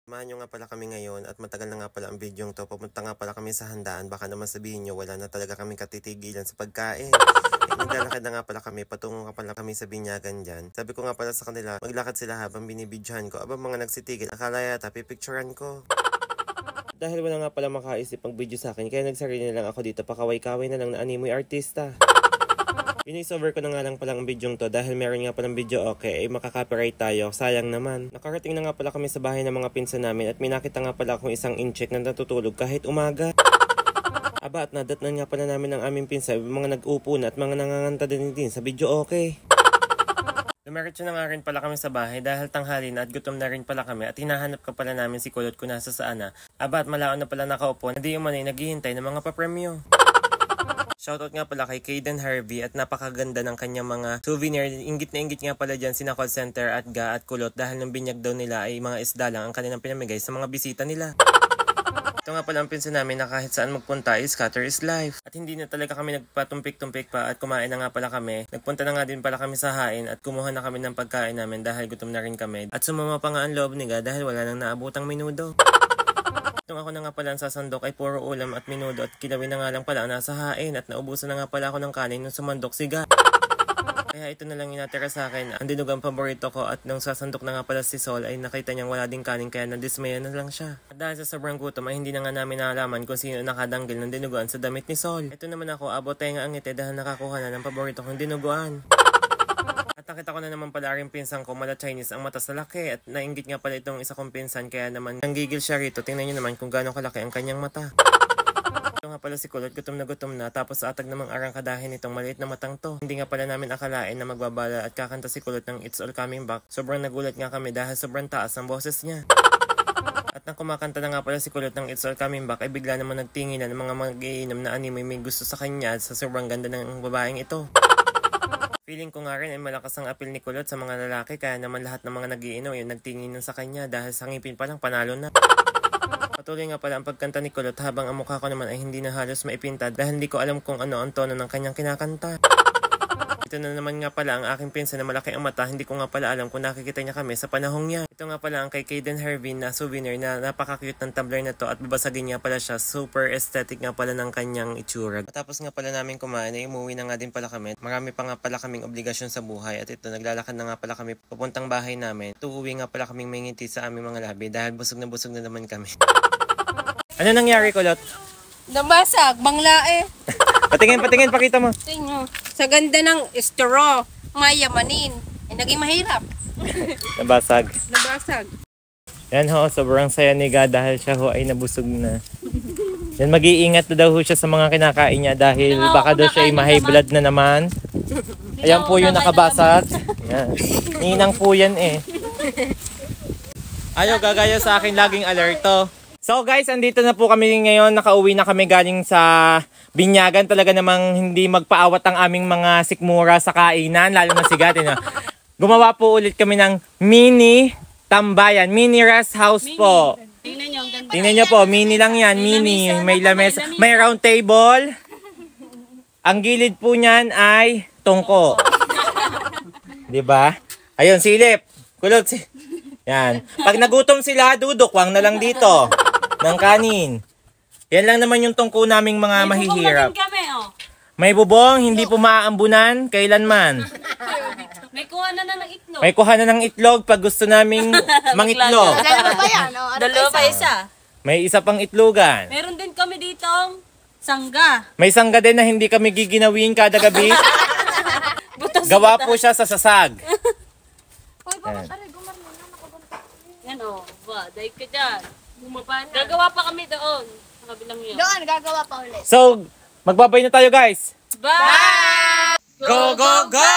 Samahan nyo nga pala kami ngayon at matagal na nga pala ang videong to. Pumunta nga pala kami sa handaan. Baka naman sabihin nyo wala na talaga kami katitigilan sa pagkain. Naglalakad na nga pala kami. Patungo nga pala kami sa binyagan dyan. Sabi ko nga pala sa kanila, maglakad sila habang binibidyohan ko. Aba mga nagsitigil, akala yata pipicturean ko. Dahil wala nga pala makaisip ang video sa akin, kaya nagsarili na lang ako dito. Pakaway-kaway na lang na animoy artista. Inis-over ko na nga lang palang ang video to dahil meron nga palang video okay, ay makaka-copyright tayo. Sayang naman. Nakarating na nga pala kami sa bahay ng mga pinsan namin at may nakita nga pala akong isang incheck na natutulog kahit umaga. Aba at nadatnan nga pala namin ang aming pinsan, mga nag-upo na at mga nanganganta din sa video okay. Dumiretso na nga rin pala kami sa bahay dahil tanghali na at gutom na rin pala kami at hinahanap ka pala namin si Kulot kung nasa saan na. Aba at malaon na pala nakaupo na di umanay naghihintay ng mga papremyo. Shoutout nga pala kay Kaden Harvey at napakaganda ng kanyang mga souvenir. Inggit na inggit nga pala dyan sina call center at Ga at Kulot dahil nung binyag daw nila ay mga isda lang ang kanilang pinamigay sa mga bisita nila. Ito nga pala ang pinsan namin na kahit saan magpunta is scatter is life. At hindi na talaga kami nagpatumpik-tumpik pa at kumain na nga pala kami. Nagpunta na nga din pala kami sa hain at kumuha na kami ng pagkain namin dahil gutom na rin kami. At sumama pa nga ang loob ni Ga dahil wala nang naabutang minudo. Nung ako na nga pala sa sandok ay puro ulam at minudo at kilawin na nga lang pala nasa hain at naubusan na nga pala ako ng kanin nung sumandok si Ga. Kaya ito na lang yung natira sa akin. Ang dinugang paborito ko at nung sasandok na nga pala si Sol ay nakita niyang wala ding kanin kaya nadismaya na lang siya. At dahil sa sobrang gutom ay hindi na nga namin nalaman kung sino nakadanggil ng dinuguan sa damit ni Sol. Ito naman ako, abot tayo nga ang ngiti dahil nakakuha na ng paborito kong dinuguan. At nakita ko na naman pala rin pinsan ko, mala Chinese ang mata sa laki at nainggit nga pala itong isa kong pinsan kaya naman nanggigil siya rito. Tingnan nyo naman kung gaano kalaki ang kanyang mata. Ito nga pala si Kulot, gutom na tapos sa atag namang arangkadahin itong maliit na matang to. Hindi nga pala namin akalain na magbabala at kakanta si Kulot ng It's All Coming Back. Sobrang nagulat nga kami dahil sobrang taas ang boses niya. At nang kumakanta na nga pala si Kulot ng It's All Coming Back ay bigla naman nagtingin na ng mga mag-iinom na anime may gusto sa kanya sa sobrang ganda ng babaeng ito. Feeling ko nga rin ay malakas ang appeal ni Kulot sa mga lalaki kaya naman lahat ng mga nag-iinom ay nagtingin sa kanya dahil sa ngipin pa lang panalo na. Patuloy nga pala ang pagkanta ni Kulot habang ang mukha ko naman ay hindi na halos maipinta dahil hindi ko alam kung ano ang tono ng kanyang kinakanta. Ito na naman nga pala ang aking pinsan na malaki ang mata, hindi ko nga pala alam kung nakikita niya kami sa panahong yan. Ito nga pala ang kay Kaden Harvey na souvenir na napaka-cute ng tumbler na to at babasagin nga pala siya. Super aesthetic nga pala ng kanyang itsura. Tapos nga pala namin kumain ay umuwi na nga din pala kami. Marami pa nga pala kaming obligasyon sa buhay at ito naglalakad na nga pala kami papuntang bahay namin. Tuuwi nga pala kaming may ngiti sa aming mga labi dahil busog na naman kami. Ano nangyari, Kulot? Nabasag, bangla eh. Patingin, pakita mo. Tingnan, sa ganda ng straw, mayamanin. Eh, naging mahirap. Nabasag. Yan ho, sobrang saya ni Ga dahil siya ho ay nabusog na. Yan, mag-iingat na daw ho siya sa mga kinakain niya dahil baka daw siya ay ma-high blood na naman. Ayan po yung nakabasag. Yan. Ninang po yan eh. Ayaw gagaya sa akin laging alerto. So guys, andito na po kami ngayon. Nakauwi na kami galing sa binyagan. Talaga namang hindi magpaawat ang aming mga sikmura sa kainan. Lalo na si Gat. Gumawa po ulit kami ng mini tambayan. Mini rest house po. Tingnan nyo po. Mini lang yan. Mini. May lamesa. May round table. Ang gilid po niyan ay tungko. Diba? Ayun, silip. Kulot. Yan. Pag nagutom sila, dudukwang na lang dito. Ng kanin. Yan lang naman yung tungko naming mga mahihirap. May bubong, hindi po maaambunan, kailanman. May kuha na ng itlog. May kuha na ng itlog pag gusto naming mangitlog. Dalawa pa isa. May isa pang itlogan. Meron din kami ditong sangga. May sangga din na hindi kami giginawin kada gabi. Gawa po siya sa sasag. Yan o, ba, dahil ka dyan. Gagawa pa kami doon. Sa kabilang yun. Doon, gagawa pa ulit. So, magbabay na tayo guys. Bye! Go, go, go!